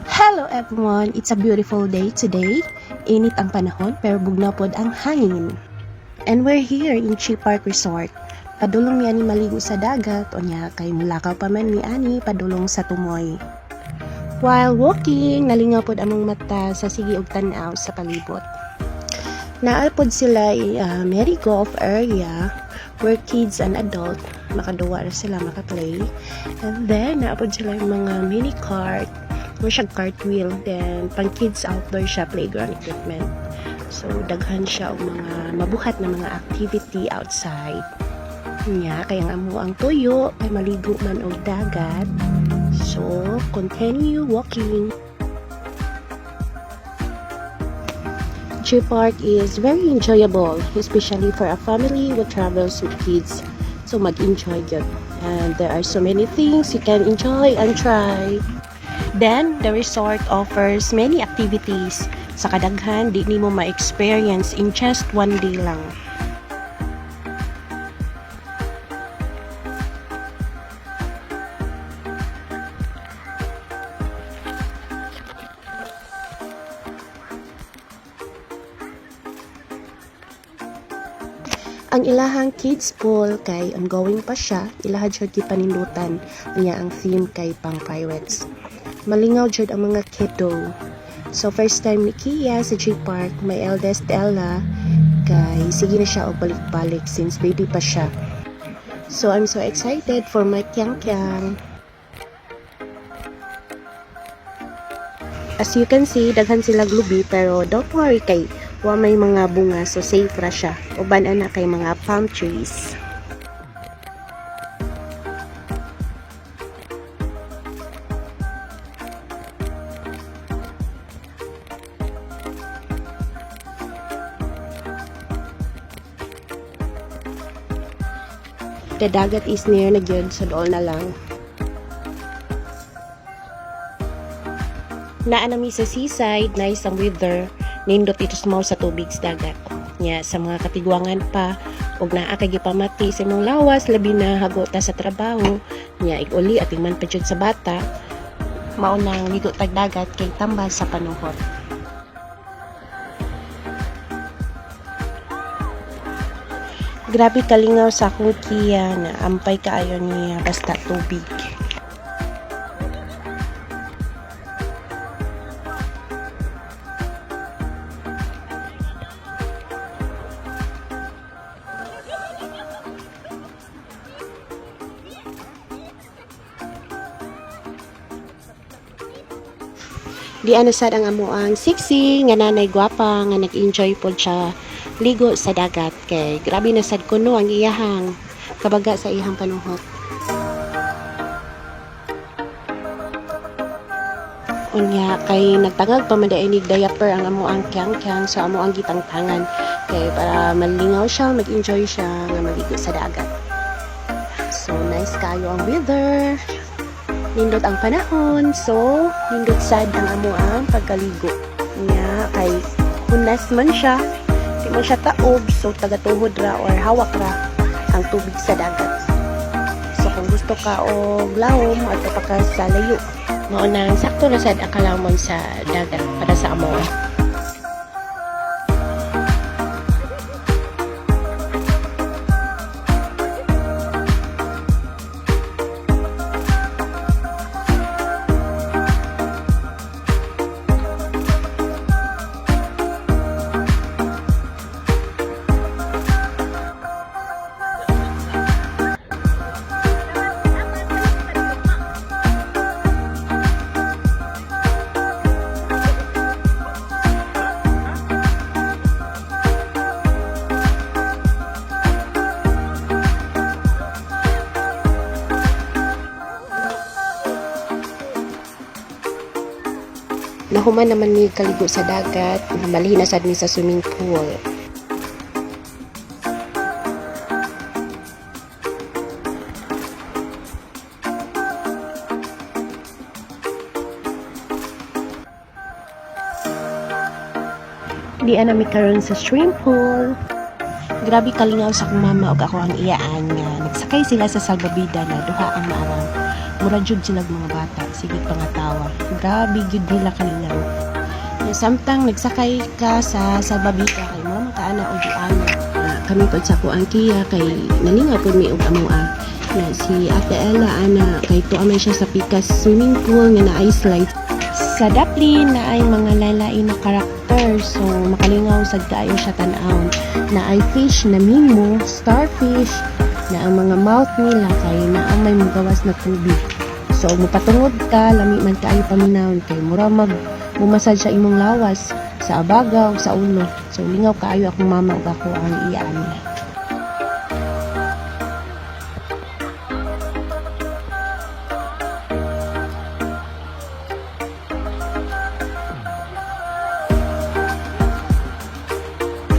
Hello everyone! It's a beautiful day today. Init ang panahon pero bugnapod ang hangin. And we're here in Chi Park Resort. Padulong ni ani maligo sa dagat o niya kay mulakaw pa man ni ani padulong sa tumoy. While walking, nalingaw pod among mata sa sige og tan-aw sa palibot. Naalpod sila merry-go-off area where kids and adult makaduwa ra sila makaplay. And then naapod sila yung mga mini cart, mo siya cartwheel, then pang kids outdoor siya playground equipment. So daghan siya og mga mabuhat na mga activity outside. Nya kay ang amo ang tuyo kay maligo man og dagat. So continue walking. Chi Park is very enjoyable, especially for a family who travels with kids. So mag-enjoy yun. And there are so many things you can enjoy and try. Then, the resort offers many activities. Sa kadaghan, di nimo ma-experience in just one day lang. Ang ilahang kids pool kay ongoing pa siya, ilahad siya gipanindutan niya ang theme kay pang pirates. Malingaw jud ang mga kiddo. So first time ni Kia sa Chi Park, my eldest Ella, kay sige na siya og balik-balik since baby pa siya. So I'm so excited for my kyang-kyang. As you can see, daghan sila glubi pero don't worry kay wa may mga bunga so safe ra siya. Uban ana kay mga palm trees. The dagat is near na gyud so dool na lang. Naa nami sa seaside, nice ang weather. Nindot ito sumaw sa tubig sa dagat. Nya sa mga katigwangan pa ug naa kay gipamati sa imong lawas labi na hagota sa trabaho. Nya iguli ating man pa jud sa bata. Mao nang ligo tag dagat kay tambal sa panuhot. Grabe kalingaw sa akong Kia na ampay kaayo niya basta tubig. Di anasad ang amuang sexy nga nanay gwapa nga nag-enjoy pod siya ligo sa dagat kay grabe na sad kuno ang iyahang kabaga sa iyang panuhot. Unya kay nagtangag pa man inig diaper ang amuang kyang-kyang sa amuang gitangtangan kay para malingaw siya, mag-enjoy siya nga maligo sa dagat. So nice kayo ang weather. Nindot ang panahon, so nindot sad ang amuang pagkaligo niya kay hunas man siya, di man siya taob, so tagatuhod ra or hawak ra ang tubig sa dagat. So kung gusto ka og lawom at pa ka sa layo, mao nang sakto na sad ang kalamon sa dagat para sa amuang. Nahuman naman ni kaligo sa dagat, malina sad ni sa swimming pool. Di ana mi karon sa swimming pool. Grabe kalingaw sa akong mama ug ako ang iyaan nga nagsakay sila sa salbabida na duha ang maarang. Mura jud sila mga bata. sige pangatawa. Grabe gyud nila kalinaw. Samtang nagsakay ka sa babika kay mo makaana og ana. Kami pod sa kuang Kia kay nalingaw pod mi og amoa. Na si Ate Ella ana kay tuwa man siya sa Pikas swimming pool nga naay slide. Sa Daplin na ay mga lain-lain na karakter, so makalingaw sad kaayo siya tan-awon. Na ay fish na mimo, starfish, na ang mga mouth nila kay naa may mugawas na tubig. So mupatungod ka, lami man kaayo paminawon kay mura bumasad sa imong lawas sa abagaw, sa ulo. So lingaw kaayo akong mama ug ako ang iyaan.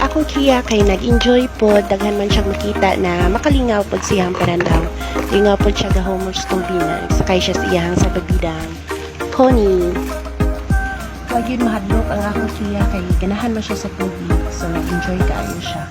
Akong Kia kay nag-enjoy po, daghan man siyang makita na makalingaw po siyang parandaw. Lingaw po siya gahomos tumbina, sakay siya siyang sa bagidang pony. Huwag yun mahadlok ang akong Kia kay ganahan man siya sa tubig, so nag-enjoy kaayo siya.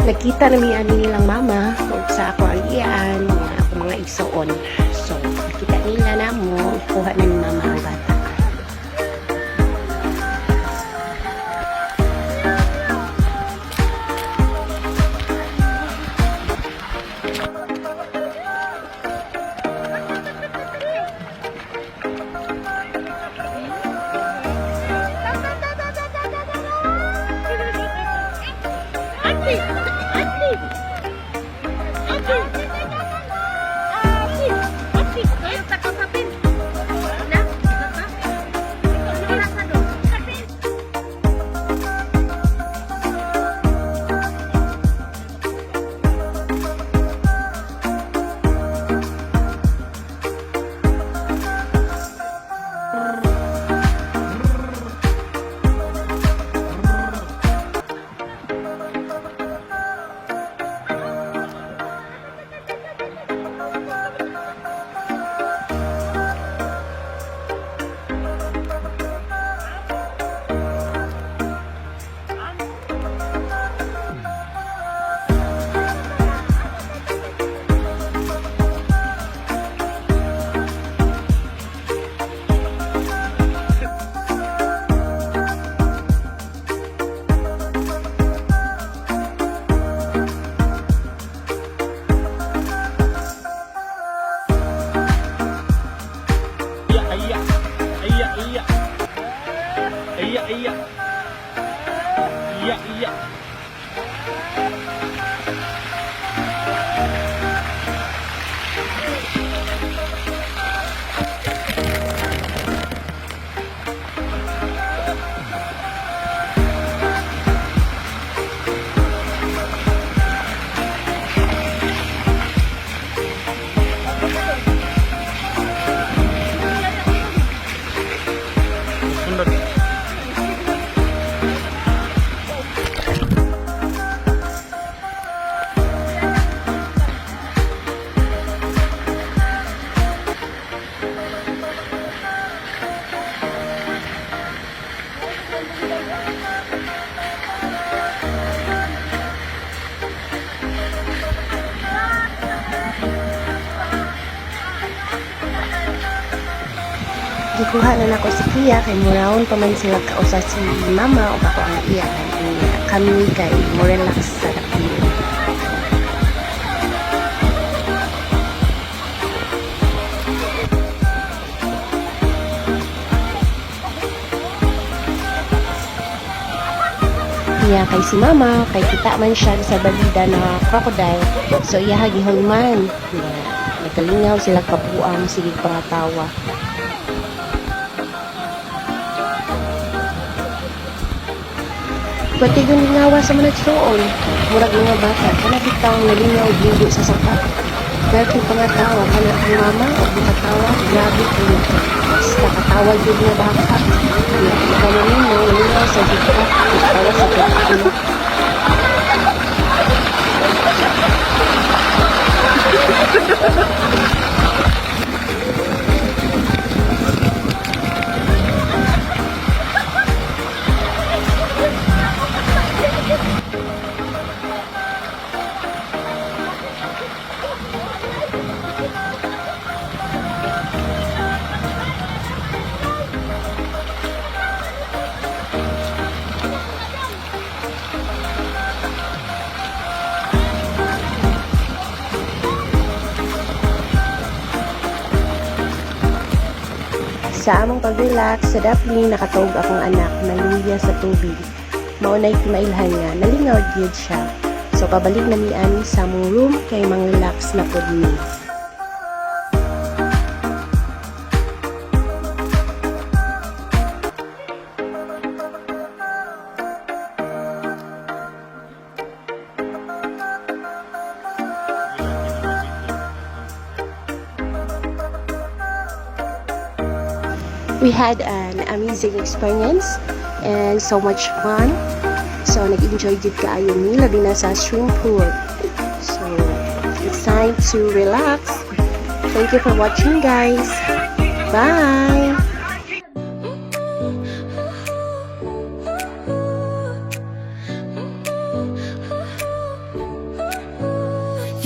Nakita na mi ani nilang mama ug sa ako ang iyaan nga ako mga igsoon. So, nakita nila na mo, kuha na ni mama ang bata. Gikuha na nako si Kia kay muraon pa man sila kausa si mama o ako ang iyakan. Kami kay mo relax sa Daplin. Niya kay si mama, kay kita man siya sa balida na crocodile. So iya gihulman. Nagkalingaw sila kapuan, sige pangatawa. Pati yung lingawa sa managsuon, murag mga bata, kana bitaw nalingaw ligo sa sapat. Pero kung pangatawa, kana ang mama, o bukatawa, grabe ko na. Basta katawag yun nga baka. Ikaw namin mo, nalingaw sa bita, katawa sa pagkakino. Sa among pag-relax, sa dapling nakatawag akong anak na luya sa tubig. Maunay kimailhan niya, nalingaw gyud siya. So pabalik na ni Ani sa among room kay mang-relax na pod ni. We had an amazing experience and so much fun. So, nag-enjoy din kaayo ni labi na sa swimming pool. So, it's time to relax. Thank you for watching, guys. Bye!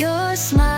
Your smile